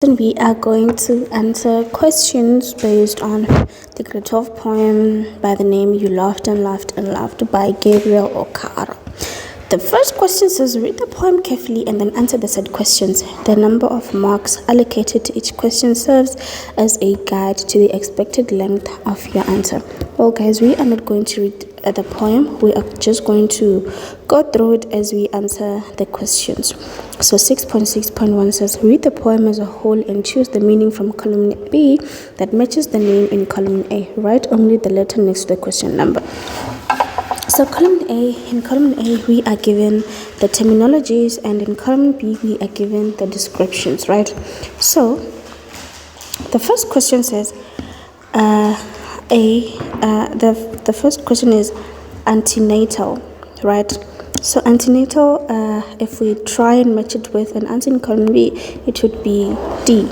Then we are going to answer questions based on the Figurative poem by the name You Laughed and Laughed and Laughed by Gabriel Okara. The first question says, read the poem carefully and then answer the said questions. The number of marks allocated to each question serves as a guide to the expected length of your answer. Well, guys, we are not going to read the poem. We are just going to go through it as we answer the questions. So 6.6.1 says, read the poem as a whole and choose the meaning from column B that matches the name in column A. Write only the letter next to the question number. So in column A, we are given the terminologies, and in column B, we are given the descriptions, right? So the first question says, the first question is antenatal, right? So antenatal, if we try and match it with an answer in column B, it would be D.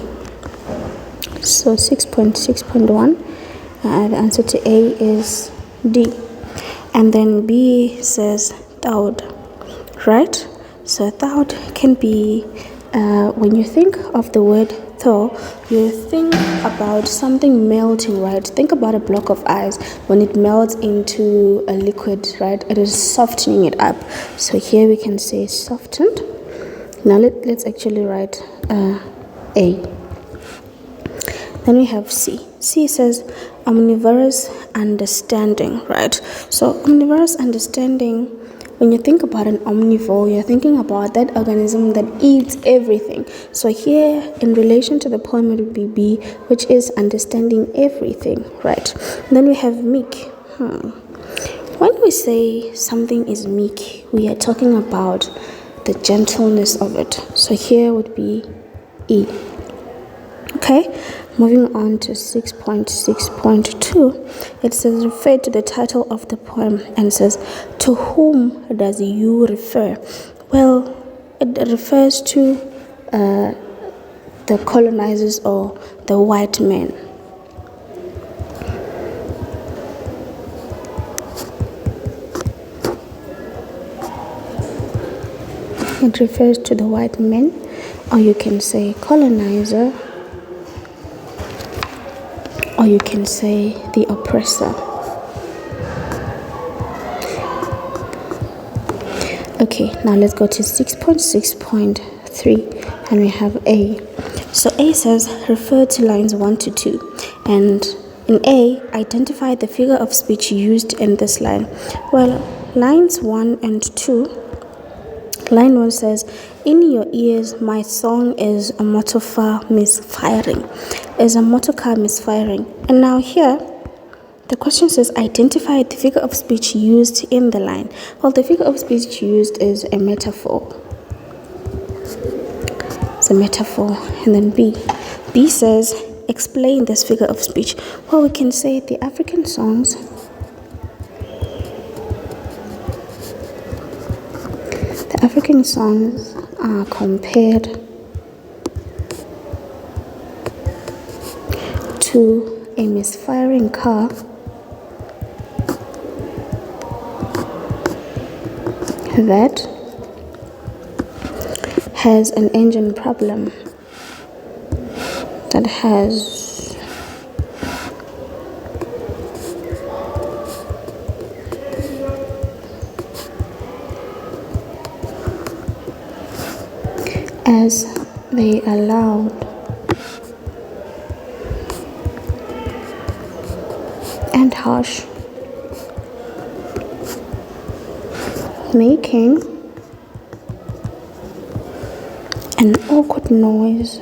So 6.6.1, the answer to A is D. And then B says thawed, right? So thawed can be, when you think of the word thaw, you think about something melting, right? Think about a block of ice. When it melts into a liquid, right, it is softening it up. So here we can say softened. Now let's actually write A. Then we have C. C says omnivorous understanding, right? So omnivorous understanding, when you think about an omnivore, you're thinking about that organism that eats everything. So here, in relation to the poem, it would be B, which is understanding everything, right? Then we have meek. When we say something is meek, we are talking about the gentleness of it. So here would be E. Okay, moving on to 6.6.2, it says refer to the title of the poem and says, to whom does you refer? Well, it refers to the colonizers or the white men. It refers to the white men, or you can say colonizer, or you can say the oppressor. Okay, now let's go to 6.6.3 and we have A. So A says refer to lines 1 to 2, and in A, identify the figure of speech used in this line. Well, lines 1 and 2, line 1 says, in your ears, my song is a motor car misfiring. Is a motor car misfiring. And now here, the question says, identify the figure of speech used in the line. Well, the figure of speech used is a metaphor. It's a metaphor. And then B. B says, explain this figure of speech. Well, we can say the African songs are compared to a misfiring car that has an engine problem, that has as they are loud and harsh, making an awkward noise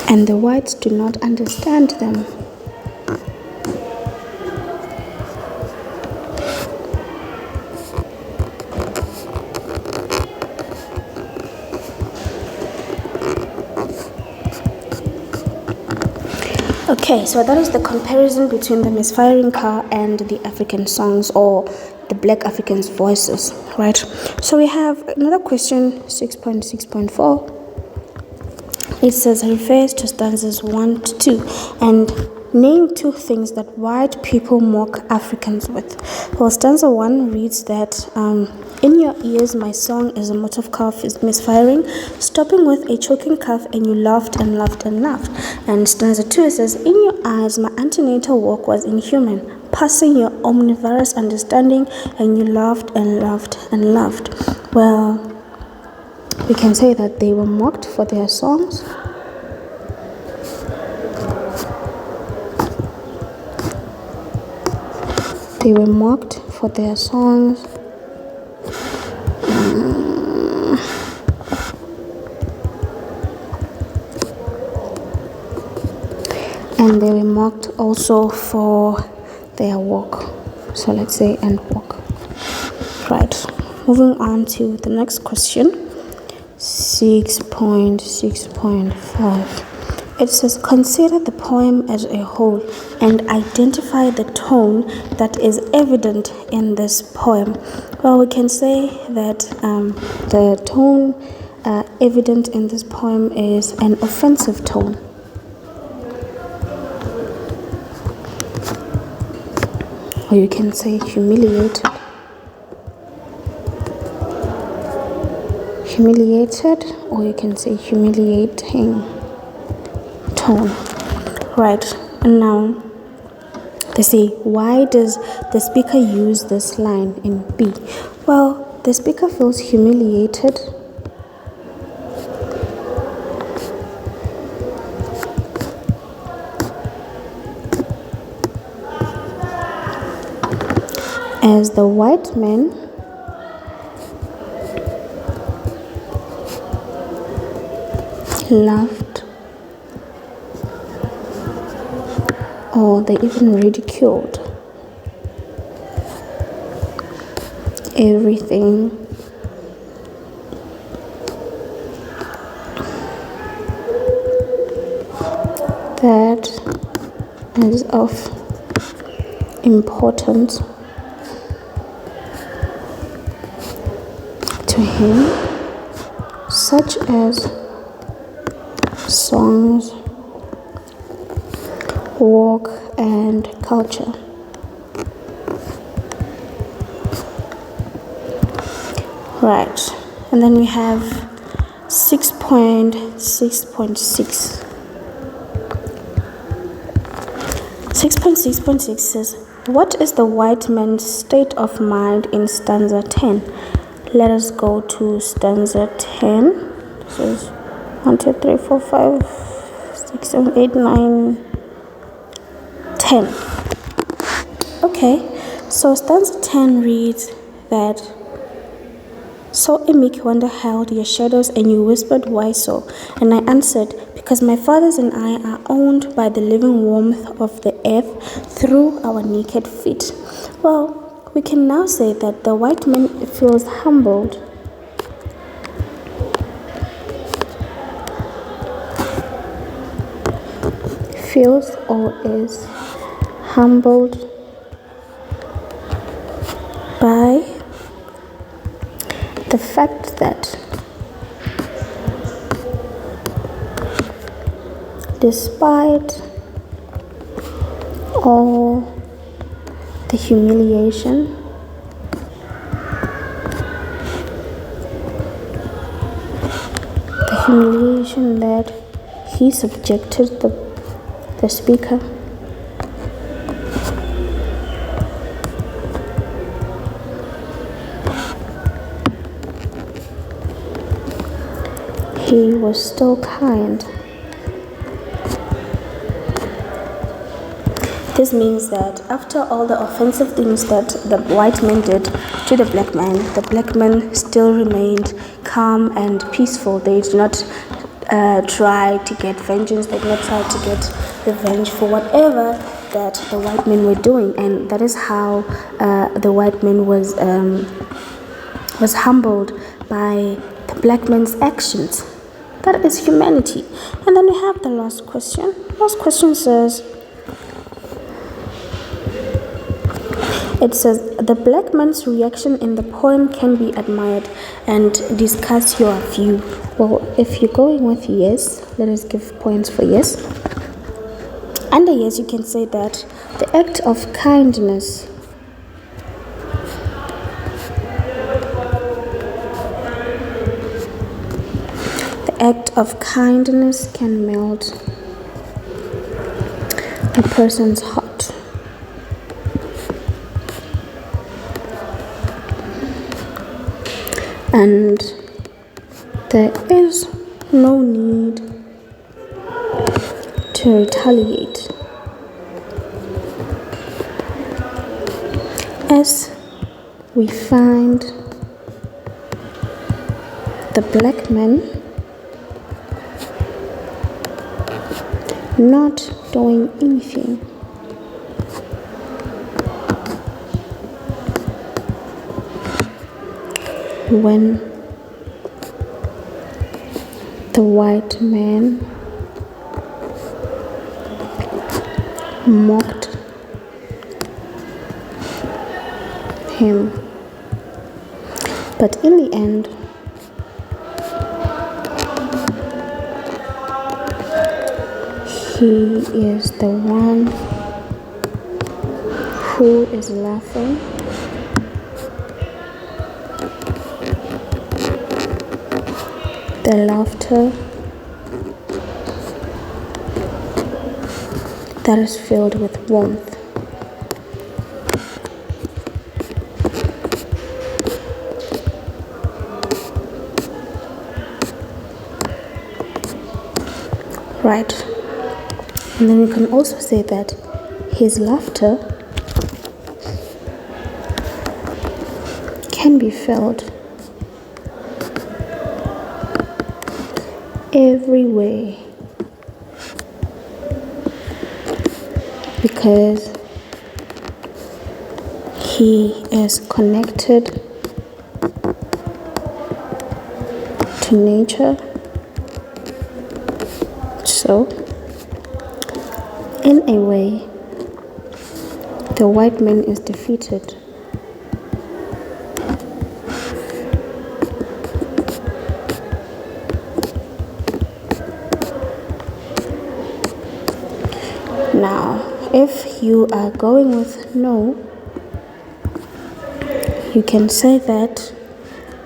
and the whites do not understand them. Okay, so that is the comparison between the misfiring car and the African songs, or the black Africans' voices, right? So we have another question, 6.6.4. It says refers to stanzas 1 to 2 and name 2 things that white people mock Africans with. Well, stanza 1 reads that In your ears, my song as a motive cough is misfiring, stopping with a choking cough, and you laughed and laughed and laughed. And stanza 2 says, in your eyes, my antenatal walk was inhuman, passing your omnivorous understanding, and you laughed and laughed and laughed. Well, we can say that they were mocked for their songs. They were mocked for their songs. And they were mocked also for their walk. So let's say and walk. Right. Moving on to the next question. 6.6.5. It says, consider the poem as a whole and identify the tone that is evident in this poem. Well, we can say that the tone evident in this poem is an offensive tone. Or you can say humiliated. Humiliated, or you can say humiliating tone. Right, and now they say, why does the speaker use this line in B? Well, the speaker feels humiliated as the white man laughed, or they even ridiculed everything that is of importance to him, such as songs, walk, and culture. Right, and then we have 6.6.6. 6.6.6 says, what is the white man's state of mind in stanza 10? Let us go to stanza 10. This is 1, 2, 3, 4, 5, 6, 7, 8, 9, 10. Okay, so stanza 10 reads that, so a meek wonder held your shadows, and you whispered, why so? And I answered, because my fathers and I are owned by the living warmth of the earth through our naked feet. Well, we can now say that the white man feels humbled or is humbled by the fact that despite all the humiliation, that he subjected the speaker, he was still kind. This means that after all the offensive things that the white man did to the black man still remained calm and peaceful. They did not try to get vengeance. They did not try to get revenge for whatever that the white men were doing. And that is how the white man was humbled by the black man's actions. That is humanity. And then we have the last question. Last question says, it says, the black man's reaction in the poem can be admired, and discuss your view. Well, if you're going with yes, let us give points for yes. Under yes, you can say that the act of kindness act of kindness can melt a person's heart. And there is no need to retaliate, as we find the black man not doing anything. When the white man mocked him, but in the end, he is the one who is laughing. The laughter that is filled with warmth. Right. And then we can also say that his laughter can be felt every way, because he is connected to nature. So, in a way, the white man is defeated. Now, if you are going with no, you can say that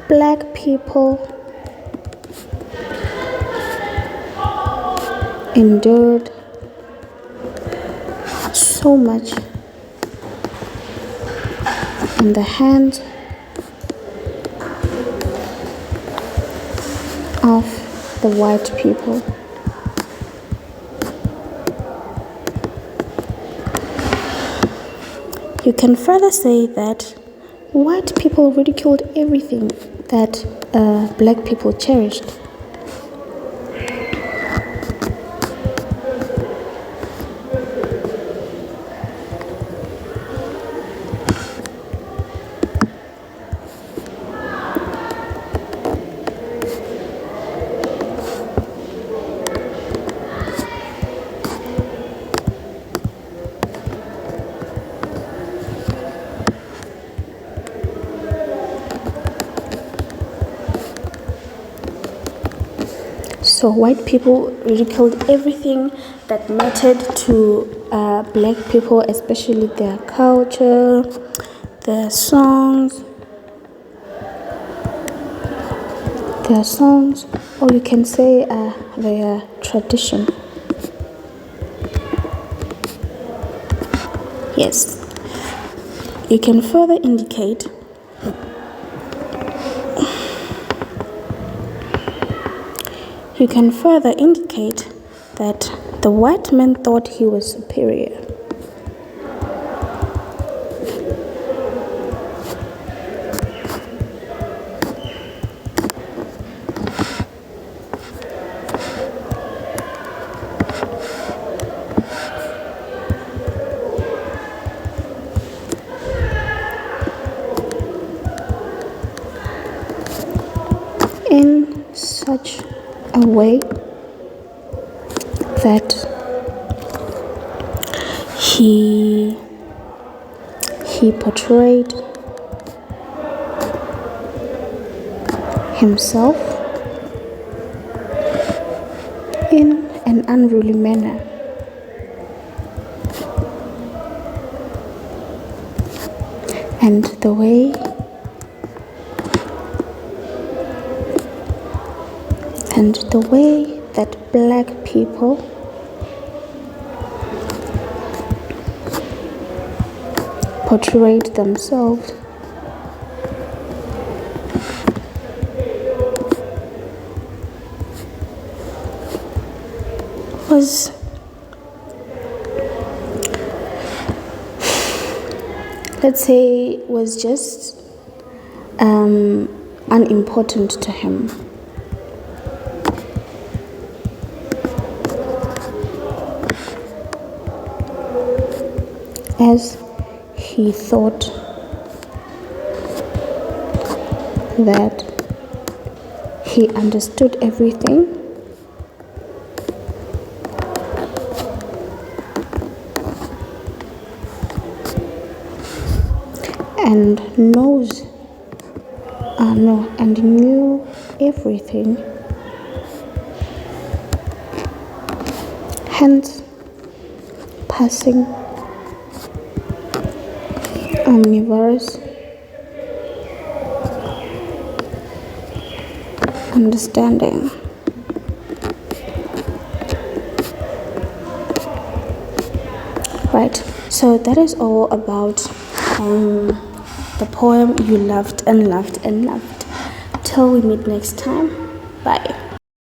black people endured so much in the hands of the white people. You can further say that white people ridiculed everything that black people cherished. So white people ridiculed everything that mattered to black people, especially their culture, their songs, or you can say their tradition. Yes, you can further indicate that the white man thought he was superior. In such a way that he portrayed himself in an unruly manner. And the way and the way that black people portrayed themselves was just unimportant to him. As he thought that he understood everything, and knew everything, hence passing omnivorous understanding. Right, so that is all about the poem You Loved and Loved and Loved. Till we meet next time, bye.